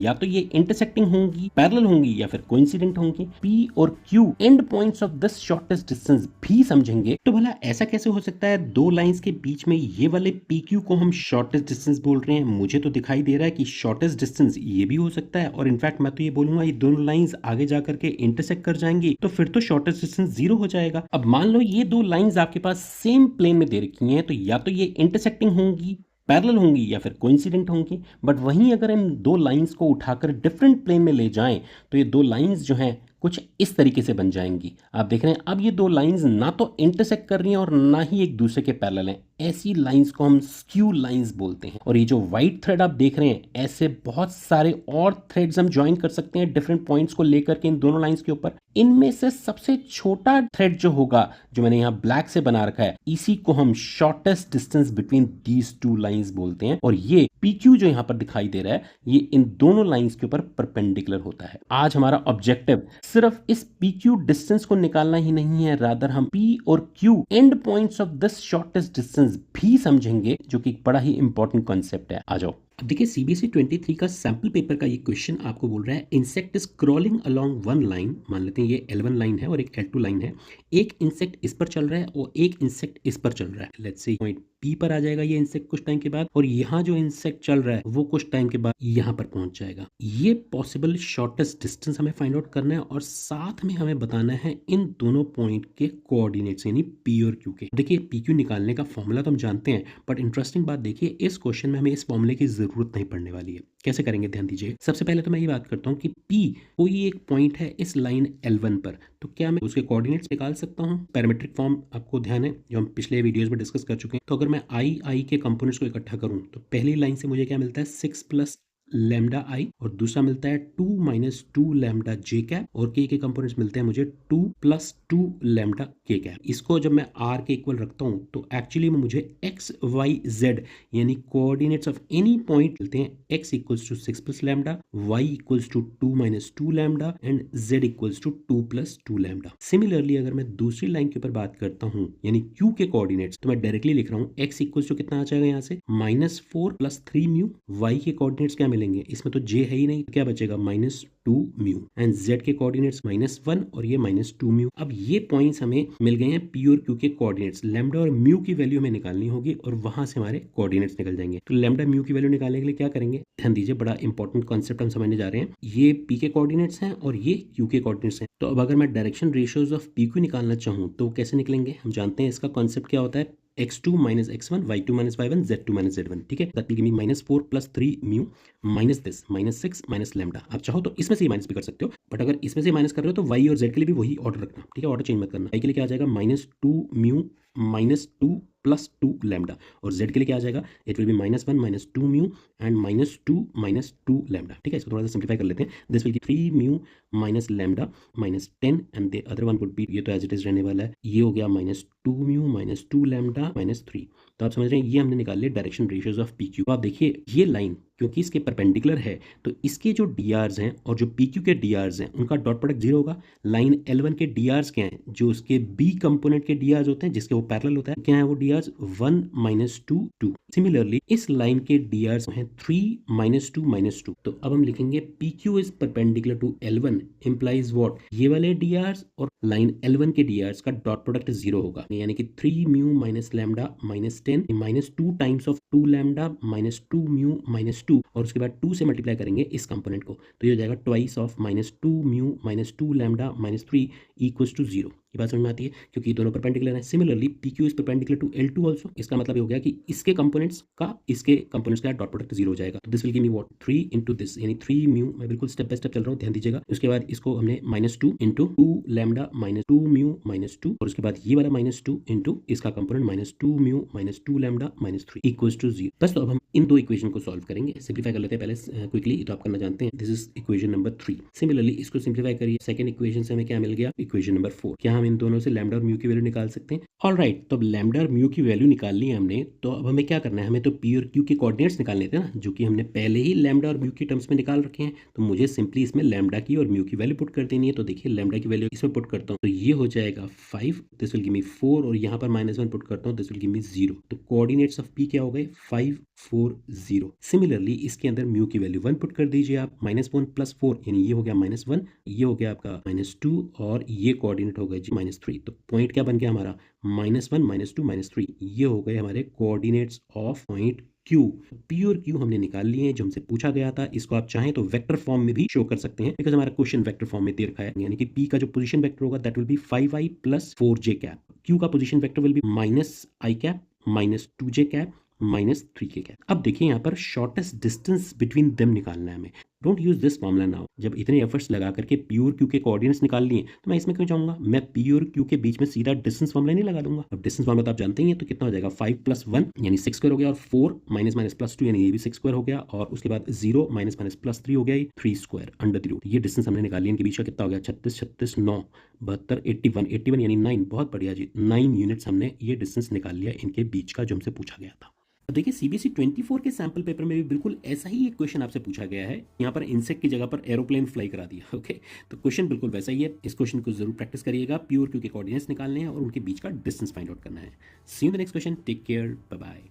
या तो ये इंटरसेक्टिंग होंगी, पैरेलल होंगी या फिर कोइंसिडेंट होंगी। P और Q and points of this shortest distance भी समझेंगे। तो भला ऐसा कैसे हो सकता है दो लाइंस के बीच में ये वाले PQ को हम शॉर्टेस्ट डिस्टेंस बोल रहे हैं? मुझे तो दिखाई दे रहा है कि शॉर्टेस्ट डिस्टेंस ये भी हो सकता है, और इनफैक्ट मैं तो ये बोलूंगा ये दोनों लाइंस आगे जाकर के इंटरसेक्ट कर जाएंगी तो फिर तो शॉर्टेस्ट डिस्टेंस 0 हो जाएगा। अब मान लो ये दो लाइंस आपके पास सेम प्लेन में दे रखी हैं, तो या तो ये इंटरसेक्टिंग होंगी, पैरेलल होंगी या फिर कोइंसिडेंट होंगी। बट वहीं अगर इन दो लाइंस को उठाकर डिफरेंट प्लेन में ले जाएं तो ये दो लाइंस जो हैं कुछ इस तरीके से बन जाएंगी। आप देख रहे हैं अब ये दो लाइंस ना तो इंटरसेक्ट कर रही हैं और ना ही एक दूसरे के पैरेलल हैं। ऐसी लाइंस को हम स्क्यू लाइंस बोलते हैं। और ये जो व्हाइट थ्रेड आप देख रहे हैं, ऐसे बहुत सारे और थ्रेड्स हम ज्वाइन कर सकते हैं डिफरेंट पॉइंट्स को लेकर के इन दोनों लाइंस के ऊपर। इनमें से सबसे छोटा थ्रेड जो होगा, जो मैंने यहाँ ब्लैक से बना रखा है, इसी को हम shortest distance between these two lines बोलते हैं। और ये PQ जो यहाँ पर दिखाई दे रहा है, ये इन दोनों लाइंस के ऊपर परपेंडिकुलर होता है। आज हमारा ऑब्जेक्टिव सिर्फ इस PQ डिस्टेंस को निकालना ही नहीं है, रादर हम P और Q and points of this shortest distance भी समझेंगे, जो कि एक बड़ा ही इंपॉर्टेंट कॉन्सेप्ट है। आ जाओ। अब देखिए CBSE 23 का सैंपल पेपर का ये क्वेश्चन आपको बोल रहा है insect is crawling along one line. मान लेते हैं ये L1 लाइन है और एक L2 लाइन है। एक इंसेक्ट इस पर चल रहा है और एक इंसेक्ट इस पर चल रहा है। लेट्स से पॉइंट P पर आ जाएगा ये इंसेक्ट कुछ टाइम के बाद, और यहाँ जो इंसेक्ट चल रहा है वो कुछ टाइम के बाद यहाँ पर पहुंच जाएगा। ये पॉसिबल शॉर्टेस्ट डिस्टेंस हमें फाइंड आउट करना है, और साथ में हमें बताना है इन दोनों पॉइंट के कोऑर्डिनेट्स यानी P और Q के। देखिए PQ निकालने का फॉर्मूला तो हम जानते हैं, बट इंटरेस्टिंग बात देखिए इस क्वेश्चन में हमें इस फॉर्मूले की जरूरत नहीं पड़ने वाली है। कैसे करेंगे ध्यान दीजिए। सबसे पहले तो मैं ये बात करता हूँ कि P कोई एक पॉइंट है इस लाइन L1 पर, तो क्या मैं उसके कोऑर्डिनेट्स निकाल सकता हूँ? पैरामीट्रिक फॉर्म आपको ध्यान है जो हम पिछले वीडियोस में डिस्कस कर चुके हैं। तो अगर मैं आई के कंपोनेंट्स को इकट्ठा करूँ तो पहली लाइन से मुझे क्या मिलता है 6 प्लस लैम्डा आई, और दूसरा मिलता है 2 माइनस 2 लैम्डा जे कैप, और के कंपोनेंट्स मिलते हैं मुझे 2 प्लस 2 लैम्डा के कैप। इसको जब मैं आर के इक्वल रखता हूँ तो एक्चुअली में मुझे एक्स वाई जेड यानी कोऑर्डिनेट्स ऑफ एनी पॉइंट मिलते हैं। X equals to 6 plus lambda, Y equals to 2 minus 2 lambda and Z equals to 2 plus 2 lambda. Similarly अगर मैं दूसरी लाइन के ऊपर बात करता हूँ यानी क्यू के कोऑर्डिनेट्स, तो मैं डायरेक्टली लिख रहा हूँ एक्स इक्वल्स टू कितना आ जाएगा यहाँ से -4 प्लस 3 म्यू। वाई के कोऑर्डिनेट्स क्या मिलेंगे, इसमें तो जे है ही नहीं, क्या बचेगा -2 म्यू, एंड जेड के कोऑर्डिनेट्स -1 और ये -2 म्यू। अब ये पॉइंट्स हमें मिल गए हैं पी और क्यू के कोऑर्डिनेट्स। लैम्डा और म्यू की वैल्यू हमें निकालनी होगी और वहां से हमारे कोऑर्डिनेट्स निकल जाएंगे। तो लैम्डा म्यू की वैल्यू निकालने के लिए क्या करेंगे, ध्यान दीजिए, बड़ा इंपॉर्टेंट कॉन्सेप्ट हम समझने जा रहे हैं। ये पी के कोऑर्डिनेट्स हैं और ये क्यू के कोऑर्डिनेट्स हैं। तो अब अगर मैं direction ratios of P Q निकालना चाहूँ तो कैसे निकलेंगे, हम जानते हैं इसका कॉन्सेप्ट क्या होता है, x2 minus x1, y2 minus y1, z2 minus z1। ठीक है, that will give me -4 plus 3 mu minus this -6 minus lambda. आप चाहो तो इसमें से माइनस भी कर सकते हो, बट अगर इसमें से माइनस कर रहे हो तो y और z के लिए भी वही ऑर्डर रखना। ठीक है, ऑर्डर चेंज मत करना। y के लिए क्या आ जाएगा -2 म्यू -2 प्लस 2 लैम्डा, और z के लिए क्या आ जाएगा, it will be -1 -2 mu and -2 lambda. ठीक है, इसको थोड़ा सा सिंप्लीफाई कर लेते हैं। This will be 3 mu minus lambda -10 and the other one would be, ये तो एज इट इज रहने वाला है, ये हो गया -2 म्यू -2 लैम्डा -3। तो आप समझ रहे हैं ये हमने निकाल लिया direction ratios of P Q. आप देखिए ये लाइन क्योंकि इसके परपेंडिकुलर है तो इसके जो डीआरस हैं और जो पीक्यू के डीआरस हैं उनका डॉट प्रोडक्ट 0 होगा। लाइन L1 के डीआरस क्या हैं, जो उसके बी कंपोनेंट के डीआरस होते हैं जिसके वो पैरेलल होता है, क्या है वो डीआरस 1 -2 2। सिमिलरली इस लाइन के डीआरस हैं 3 -2 -2। तो अब हम लिखेंगे PQ is perpendicular to L1 implies what, ये वाले डीआरस और लाइन L1 के डीआरस का डॉट प्रोडक्ट 0 होगा, यानी कि 3 mu minus lambda -10 -2 times of 2 lambda -2 mu -2, और उसके बाद 2 से मल्टीप्लाई करेंगे इस कंपोनेंट को, तो ये हो जाएगा twice of -2 mu -2 lambda -3 equals to 0। ये बात समझ में आती है क्योंकि ये दोनों परपेंडिकुलर हैं। Similarly PQ is perpendicular to L2 also. इसका मतलब ये हो गया कि इसके कंपोनेंट्स का डॉट प्रोडक्ट 0 हो जाएगा। तो this will give me what 3 into this, यानी 3 म्यू। मैं बिल्कुल स्टेप बाय स्टेप चल रहा हूँ, ध्यान दीजिएगा। उसके बाद इसको हमने -2 इंटू 2 लैम्डा -2 म्यू -2, और उसके बाद ये वाला -2 इंटू इसका component -2 mu -2 lambda -3 equals to 0। बस तो अब हम इन दो इक्वेशन को सॉल्व करेंगे। सिंप्लीफाई कर लेते हैं पहले क्विकली, तो आप करना जानते हैं। This is equation number 3। Similarly इसको सिंप्लीफाई करिए, सेकंड इक्वेशन से हमें क्या मिल गया, इक्वेशन नंबर 4। क्या हम इन दोनों से लैम्डा और म्यू की वैल्यू निकाल सकते हैं? ऑलराइट, तो अब लैम्डा और म्यू की वैल्यू निकाल ली है हमने, तो अब हमें क्या करना है, हमें तो पी और क्यू के कोऑर्डिनेट्स निकालने थे ना, जो कि हमने पहले ही लैम्डा और म्यू की टर्म्स में निकाल रखे हैं। तो मुझे सिंपली इसमें लैम्डा की और म्यू की वैल्यू पुट कर देनी है। तो देखिए लैम्डा की वैल्यू इसमें पुट करता हूँ तो ये हो जाएगा 5, दिस विल गिव मी 4, और यहाँ पर -1 पुट करता हूँ, दिस विल गिव मी 0। तो कोऑर्डिनेट्स ऑफ पी क्या हो गए, 5 4 0। सिमिलरली इसके अंदर म्यू की वैल्यू 1 पुट कर दीजिए आप, -1 + 4 यानी ये हो गया -1, ये हो गया आपका -2, और ये कोऑर्डिनेट हो गए जी -3। तो पॉइंट क्या बन गया हमारा, -1 -2 -3, ये हो गए हमारे coordinates of point Q. P और क्यू हमने निकाल लिए हैं जो हमसे पूछा गया था। इसको आप चाहें तो वेक्टर फॉर्म में भी शो कर सकते हैं, बिकॉज हमारा क्वेश्चन वेक्टर फॉर्म में दे रखा है। यानी कि पी का जो पोजीशन वेक्टर होगा that will be 5i + 4j cap, Q का position vector will be -i cap -2j cap -3k cap. अब देखिए यहाँ पर शॉर्टेस्ट डिस्टेंस बिटवीन देम निकालना है हमें। Don't use this formula now. जब इतने एफर्ट्स लगा करके पी और क्यू के कोऑर्डिनेट्स निकाल लिए तो मैं इसमें क्यों जाऊंगा, मैं पी और क्यू के बीच में सीधा डिस्टेंस फॉर्मूला नहीं लगा दूंगा। अब डिस्टेंस फॉर्मूला तो आप जानते ही हैं, तो कितना हो जाएगा, 5 + 1 यानी 6 स्क्वायर हो गया, और 4 -+ 2 यानी ये भी 6 स्क्वायर हो गया, और उसके बाद 0 -+ 3 हो गया, 3 स्क्वायर अंडर द रूट। ये डिस्टेंस हमने निकाल लिया, इनके बीच का कितना हो गया, 36 36 9 72 81 यानी 9। बहुत बढ़िया जी, 9 यूनिट्स हमने ये डिस्टेंस निकाल लिया इनके बीच का, जो हमसे पूछा गया था। अब देखिए सीबीएसई 24 के सैंपल पेपर में भी बिल्कुल ऐसा ही एक क्वेश्चन आपसे पूछा गया है। यहाँ पर इंसेक्ट की जगह पर एरोप्लेन फ्लाई करा दिया। ओके, तो क्वेश्चन बिल्कुल वैसा ही है। इस क्वेश्चन को जरूर प्रैक्टिस करिएगा। पी और क्यू के कोऑर्डिनेट्स निकालने हैं और उनके बीच का डिस्टेंस फाइंड आउट करना है। See you in the next question, take care, bye bye.